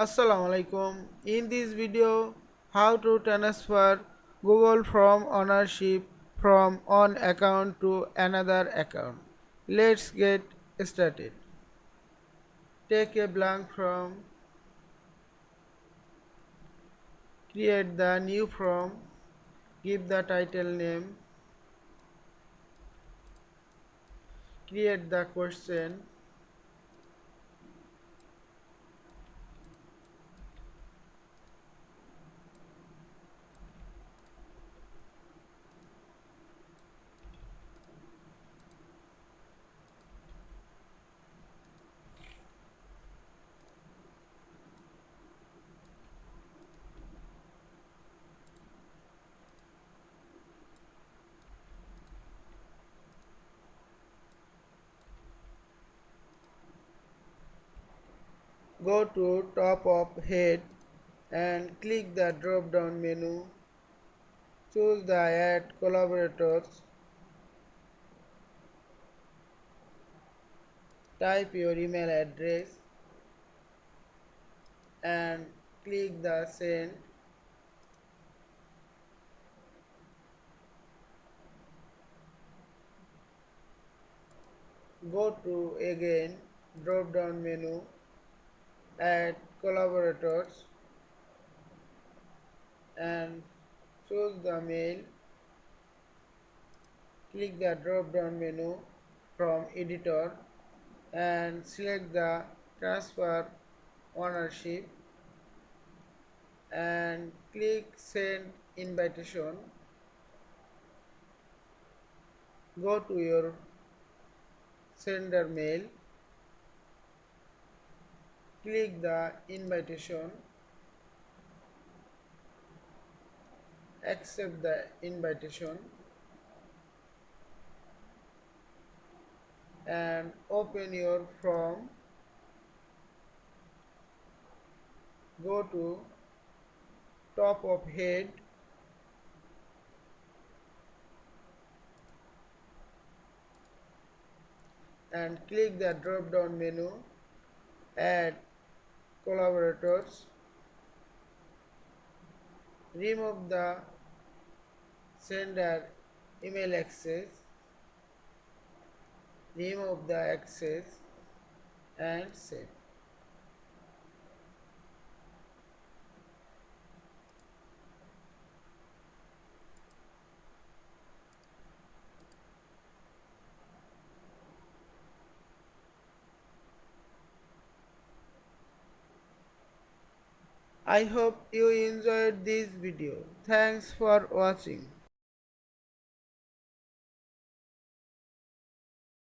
Assalamu Walaikum. In this video, how to transfer Google Form ownership from one account to another account. Let's get started. Take a blank form, create the new form, give the title name, create the question, go to top of head and click the drop down menu, choose the add collaborators, type your email address and click the send. Go to again drop down menu, add collaborators and choose the mail. Click the drop down menu from editor and select the transfer ownership and click send invitation. Go to your sender mail, click the invitation, accept the invitation and open your form. Go to top of head and click the drop down menu, add collaborators, remove the sender email access, remove the access and save. I hope you enjoyed this video. Thanks for watching.